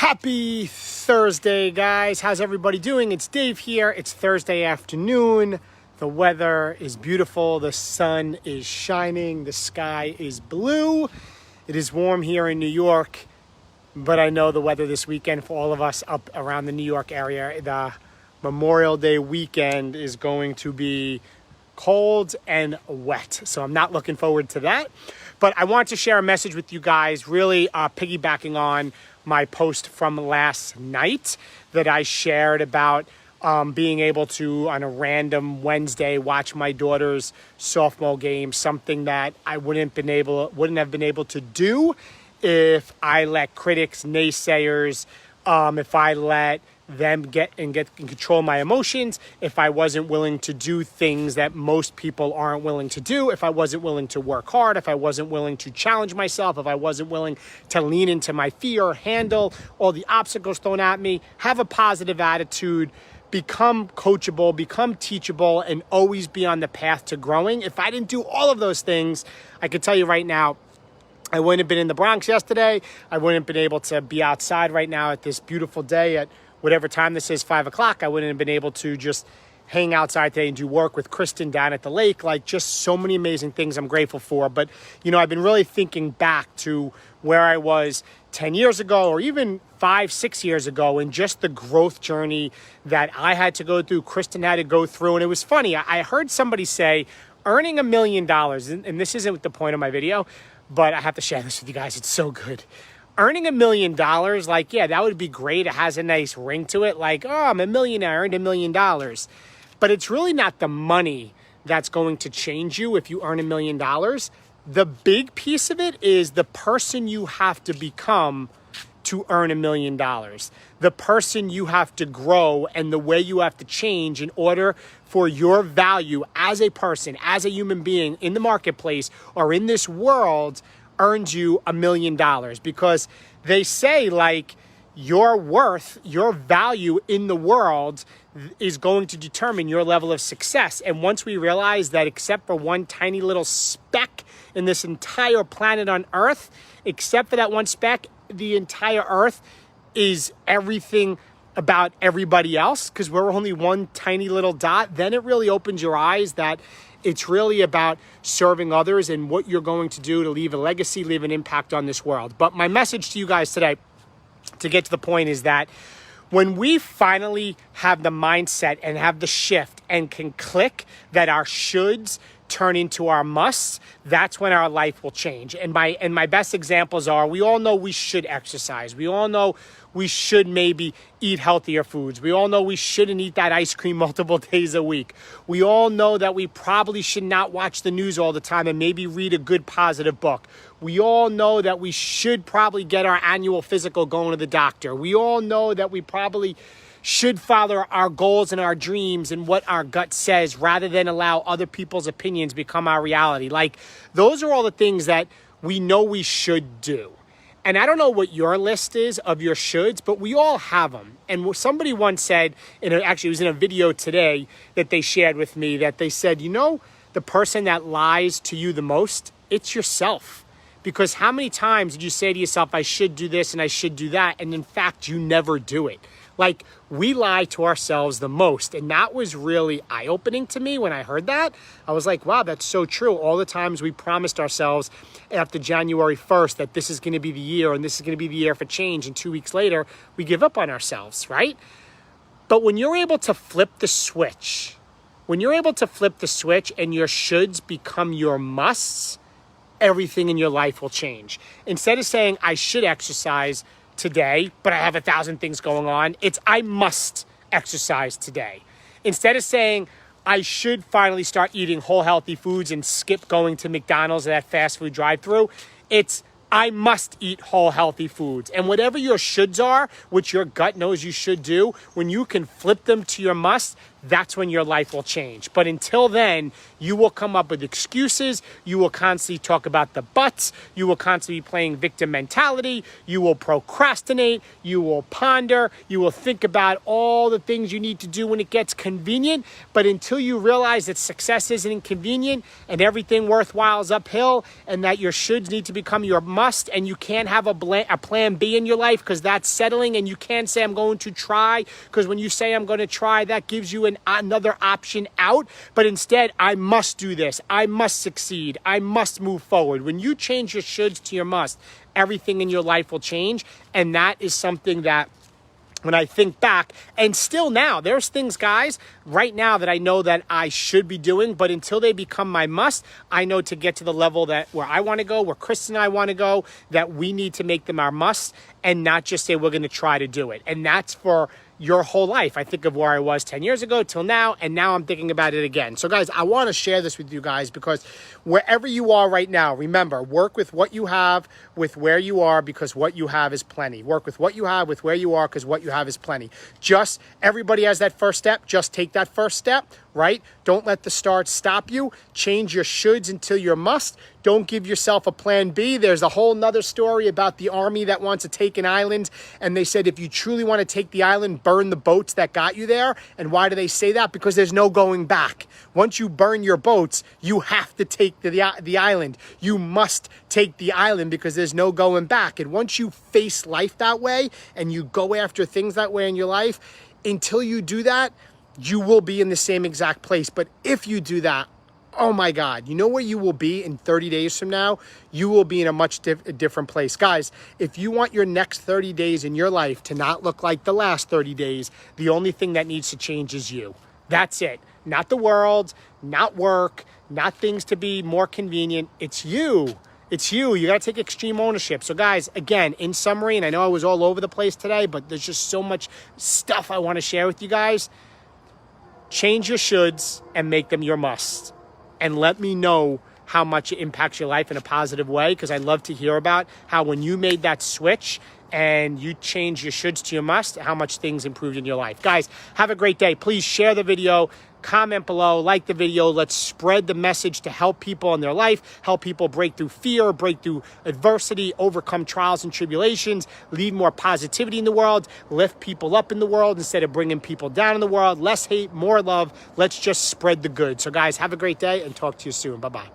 Happy Thursday, guys. How's everybody doing? It's Dave here. It's Thursday afternoon. The weather is beautiful. The sun is shining. The sky is blue. It is warm here in New York, but I know the weather this weekend for all of us up around the New York area, the Memorial Day weekend is going to be cold and wet. So I'm not looking forward to that. But I want to share a message with you guys, really piggybacking on my post from last night that I shared about being able to, on a random Wednesday, watch my daughter's softball game, something that I wouldn't have been able to do if I let critics, naysayers, if I let them get in control of my emotions, if I wasn't willing to do things that most people aren't willing to do, if I wasn't willing to work hard, if I wasn't willing to challenge myself, if I wasn't willing to lean into my fear, handle all the obstacles thrown at me, have a positive attitude, become coachable, become teachable, and always be on the path to growing. If I didn't do all of those things, I can tell you right now, I wouldn't have been in the Bronx yesterday. I wouldn't have been able to be outside right now at this beautiful day at whatever time this is, 5 o'clock. I wouldn't have been able to just hang outside today and do work with Kristen down at the lake. Like, just so many amazing things I'm grateful for. But, you know, I've been really thinking back to where I was 10 years ago or even 5-6 years ago, and just the growth journey that I had to go through, Kristen had to go through. And it was funny. I heard somebody say earning $1 million, and this isn't the point of my video, but I have to share this with you guys. It's so good. Earning $1 million, like, yeah, that would be great. It has a nice ring to it. Like, oh, I'm a millionaire, I earned $1 million. But it's really not the money that's going to change you if you earn $1 million. The big piece of it is the person you have to become to earn $1 million. The person you have to grow and the way you have to change in order for your value as a person, as a human being in the marketplace or in this world earns you $1 million. Because they say, like, your worth, your value in the world is going to determine your level of success. And once we realize that except for one tiny little speck in this entire planet on Earth, except for that one speck, the entire Earth is everything about everybody else, because we're only one tiny little dot, then it really opens your eyes that it's really about serving others and what you're going to do to leave a legacy, leave an impact on this world. But my message to you guys today, to get to the point, is that when we finally have the mindset and have the shift and can click that our shoulds turn into our musts, that's when our life will change. And my best examples are, we all know we should exercise. We all know we should maybe eat healthier foods. We all know we shouldn't eat that ice cream multiple days a week. We all know that we probably should not watch the news all the time and maybe read a good positive book. We all know that we should probably get our annual physical going to the doctor. We all know that we probably should follow our goals and our dreams and what our gut says rather than allow other people's opinions become our reality. Like, those are all the things that we know we should do. And I don't know what your list is of your shoulds, but we all have them. And somebody once said, actually it was in a video today that they shared with me, that they said, you know, the person that lies to you the most, it's yourself. Because how many times did you say to yourself, I should do this and I should do that, and in fact, you never do it? Like, we lie to ourselves the most. And that was really eye-opening to me when I heard that. I was like, wow, that's so true. All the times we promised ourselves after January 1st that this is going to be the year and this is going to be the year for change. And 2 weeks later, we give up on ourselves, right? But when you're able to flip the switch, and your shoulds become your musts, everything in your life will change. Instead of saying, I should exercise today, but I have 1,000 things going on, it's I must exercise today. Instead of saying I should finally start eating whole healthy foods and skip going to McDonald's or that fast food drive-through, it's I must eat whole healthy foods. And whatever your shoulds are, which your gut knows you should do, when you can flip them to your must, that's when your life will change. But until then, you will come up with excuses. You will constantly talk about the buts. You will constantly be playing victim mentality. You will procrastinate. You will ponder. You will think about all the things you need to do when it gets convenient. But until you realize that success isn't inconvenient and everything worthwhile is uphill, and that your shoulds need to become your must, and you can't have a plan B in your life because that's settling, and you can't say I'm going to try, because when you say I'm going to try, that gives you another option out. But instead, I must do this. I must succeed. I must move forward. When you change your shoulds to your must, everything in your life will change. And that is something that, when I think back, and still now, there's things, guys, right now that I know that I should be doing, but until they become my must, I know to get to the level that where I want to go, where Chris and I want to go, that we need to make them our must and not just say we're going to try to do it. And that's for your whole life. I think of where I was 10 years ago till now, and now I'm thinking about it again. So guys, I want to share this with you guys, because wherever you are right now, remember, work with what you have, with where you are, because what you have is plenty. Work with what you have, with where you are, because what you have is plenty. Just, everybody has that first step. Just take that first step, right? Don't let the start stop you. Change your shoulds until your must. Don't give yourself a plan B. There's a whole nother story about the army that wants to take an island. And they said, if you truly want to take the island, burn the boats that got you there. And why do they say that? Because there's no going back. Once you burn your boats, you have to take the island. You must take the island because there's no going back. And once you face life that way and you go after things that way in your life, until you do that, you will be in the same exact place. But if you do that, oh my God, you know where you will be in 30 days from now? You will be in a much different place. Guys, if you want your next 30 days in your life to not look like the last 30 days, the only thing that needs to change is you. That's it. Not the world, not work, not things to be more convenient. It's you. It's you. You got to take extreme ownership. So guys, again, in summary, and I know I was all over the place today, but there's just so much stuff I want to share with you guys. Change your shoulds and make them your musts. And let me know how much it impacts your life in a positive way, because I love to hear about how when you made that switch and you changed your shoulds to your must, how much things improved in your life. Guys, have a great day. Please share the video, comment below, like the video. Let's spread the message to help people in their life, help people break through fear, break through adversity, overcome trials and tribulations, leave more positivity in the world, lift people up in the world instead of bringing people down in the world. Less hate, more love. Let's just spread the good. So guys, have a great day and talk to you soon. Bye-bye.